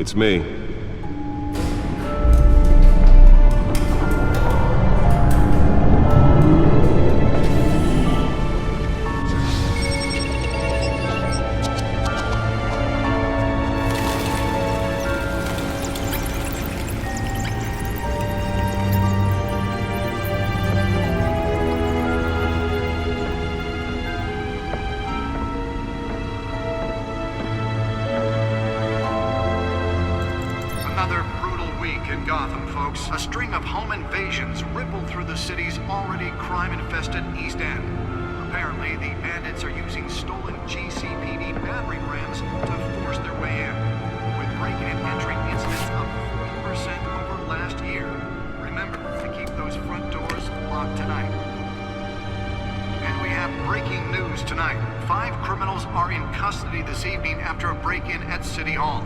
It's me. Another brutal week in Gotham, folks. A string of home invasions rippled through the city's already crime-infested East End. Apparently, the bandits are using stolen GCPD battering rams to force their way in, with break-in and entry incidents up 40% over last year. Remember to keep those front doors locked tonight. And we have breaking news tonight. 5 criminals are in custody this evening after a break-in at City Hall.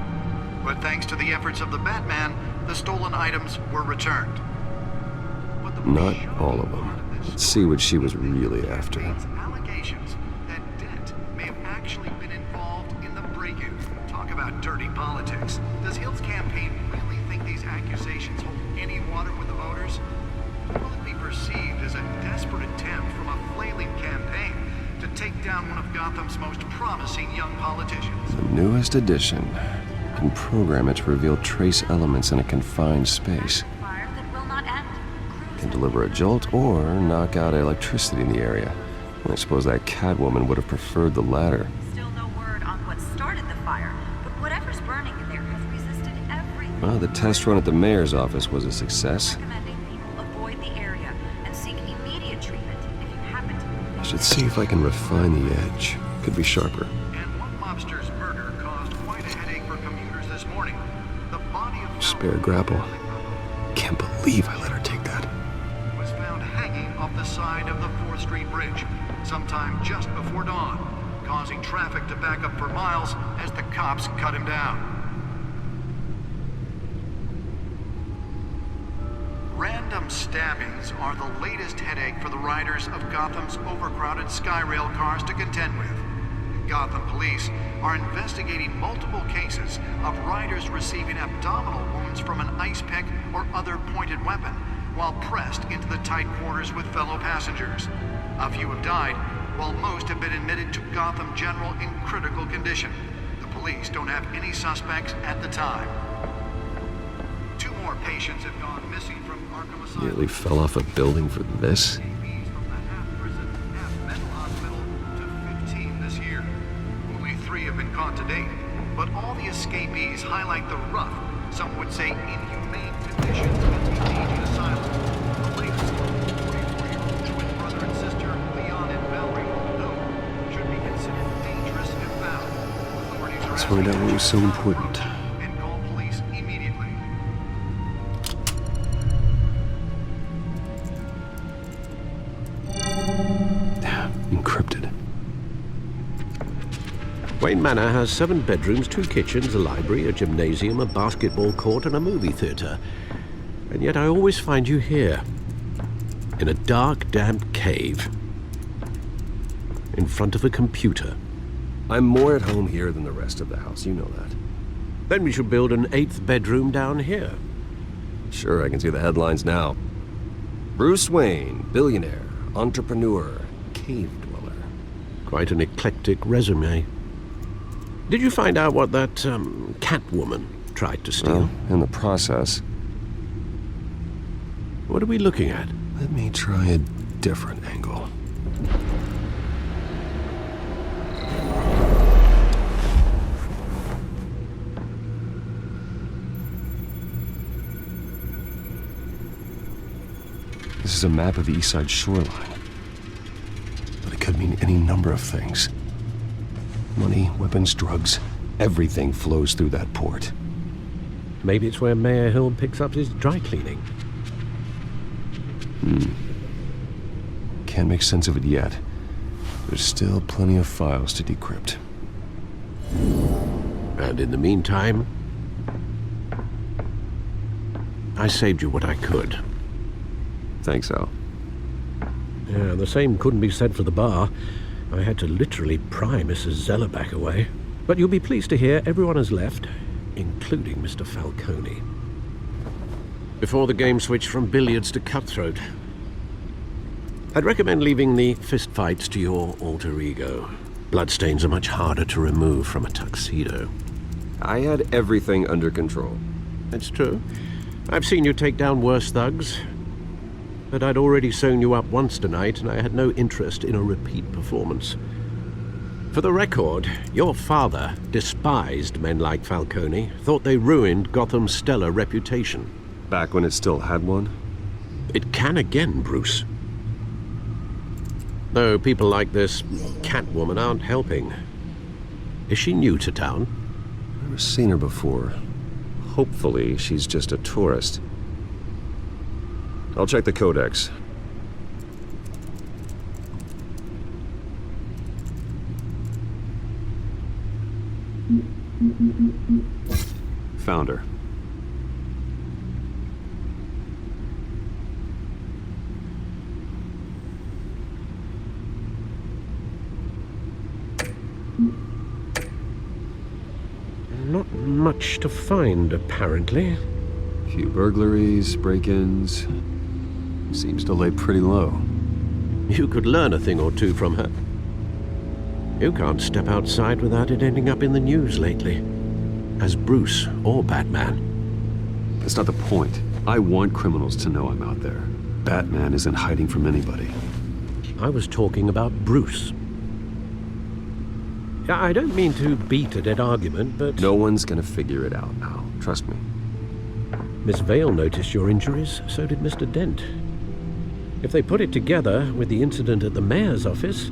But thanks to the efforts of the Batman, the stolen items were returned. Not all of them. Let's see what she was really after. Allegations that Dent may have actually been involved in the break-in. Talk about dirty politics. Does Hill's campaign really think these accusations hold any water with the voters? Will it be perceived as a desperate attempt from a flailing campaign to take down one of Gotham's most promising young politicians? The newest addition. Can program it to reveal trace elements in a confined space. Can deliver a jolt or knock out electricity in the area. I suppose that Catwoman would have preferred the latter. Still no word on what started the fire, but whatever's burning in there has resisted everything. Well, the test run at the mayor's office was a success. Recommending people avoid the area and seek immediate treatment if you happen to. I should see if I can refine the edge. Could be sharper. And one mobster's murder caused quite a headache for commuters this morning. The body of Spare grapple. Can't believe I let her take that. was found hanging off the side of the 4th Street Bridge sometime just before dawn, causing traffic to back up for miles as the cops cut him down. Random stabbings are the latest headache for the riders of Gotham's overcrowded Skyrail cars to contend with. Gotham police are investigating multiple cases of riders receiving abdominal wounds from an ice pick or other pointed weapon while pressed into the tight quarters with fellow passengers. A few have died, while most have been admitted to Gotham General in critical condition. The police don't have any suspects at the time. 2 more patients have gone missing from Arkham Asylum. Nearly fell off a building for this. Escapees from the half-prison, half-mental hospital to 15 this year. Only 3 have been caught to date, but all the escapees highlight the rough, some would say inhumane conditions at the aging asylum. The latest, 44-year-old twin brother and sister, Leon and Valerie, who should be considered dangerous if found. Authorities are Let's find out what was so important. and call police immediately. Encrypted. Wayne Manor has 7 bedrooms, 2 kitchens, a library, a gymnasium, a basketball court, and a movie theater. And yet I always find you here, in a dark, damp cave, in front of a computer. I'm more at home here than the rest of the house, you know that. Then we should build an 8th bedroom down here. Sure, I can see the headlines now. Bruce Wayne, billionaire, entrepreneur, cave dweller. Quite an eclectic resume. Did you find out what that, Catwoman tried to steal? Well, in the process. What are we looking at? Let me try a different angle. This is a map of the East Side shoreline. But it could mean any number of things. Money, weapons, drugs, everything flows through that port. Maybe it's where Mayor Hill picks up his dry cleaning. Can't make sense of it yet. There's still plenty of files to decrypt. And in the meantime, I saved you what I could. Thanks, Al. Yeah, the same couldn't be said for the bar. I had to literally pry Mrs. Zellerback away. But you'll be pleased to hear everyone has left, including Mr. Falcone. Before the game switched from billiards to cutthroat. I'd recommend leaving the fistfights to your alter ego. Bloodstains are much harder to remove from a tuxedo. I had everything under control. That's true. I've seen you take down worse thugs. But I'd already sewn you up once tonight, and I had no interest in a repeat performance. For the record, your father despised men like Falcone, thought they ruined Gotham's stellar reputation. Back when it still had one? It can again, Bruce. Though people like this Catwoman aren't helping. Is she new to town? Never seen her before. Hopefully, she's just a tourist. I'll check the codex. Found her. Not much to find, apparently. Few burglaries, break-ins. Seems to lay pretty low. You could learn a thing or two from her. You can't step outside without it ending up in the news lately. As Bruce or Batman. That's not the point. I want criminals to know I'm out there. Batman isn't hiding from anybody. I was talking about Bruce. I don't mean to beat a dead argument, but... No one's gonna figure it out, Al. Trust me. Miss Vale noticed your injuries, so did Mr. Dent. If they put it together with the incident at the mayor's office,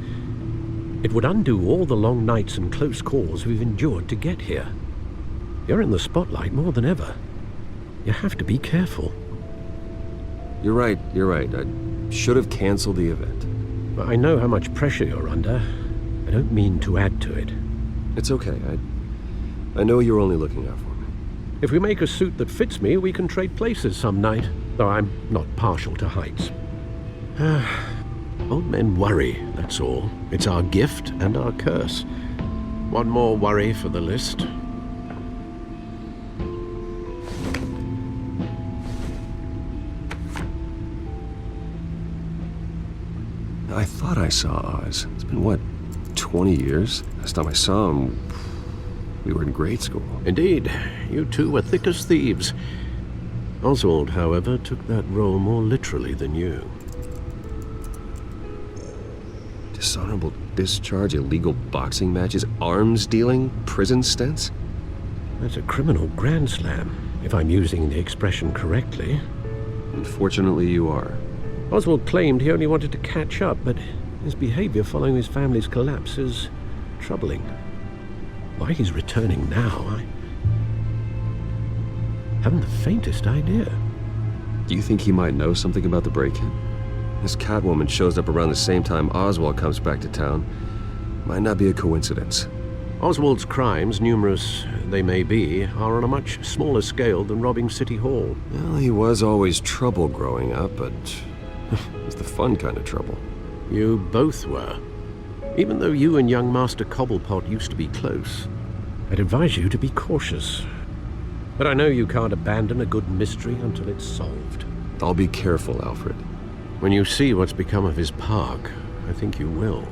it would undo all the long nights and close calls we've endured to get here. You're in the spotlight more than ever. You have to be careful. You're right. I should have canceled the event. I know how much pressure you're under. I don't mean to add to it. It's okay. I know you're only looking out for me. If we make a suit that fits me, we can trade places some night, though I'm not partial to heights. Old men worry, that's all. It's our gift and our curse. One more worry for the list. I thought I saw Oz. It's been, what, 20 years? Last time I saw him, we were in grade school. Indeed, you two were thick as thieves. Oswald, however, took that role more literally than you. Dishonorable discharge, illegal boxing matches, arms dealing, prison stints? That's a criminal grand slam, if I'm using the expression correctly. Unfortunately, you are. Oswald claimed he only wanted to catch up, but his behavior following his family's collapse is troubling. Why he's returning now, I haven't the faintest idea. Do you think he might know something about the break-in? This Catwoman shows up around the same time Oswald comes back to town. Might not be a coincidence. Oswald's crimes, numerous they may be, are on a much smaller scale than robbing City Hall. Well, he was always trouble growing up, but it's the fun kind of trouble. You both were. Even though you and young Master Cobblepot used to be close, I'd advise you to be cautious. But I know you can't abandon a good mystery until it's solved. I'll be careful, Alfred. When you see what's become of his park, I think you will.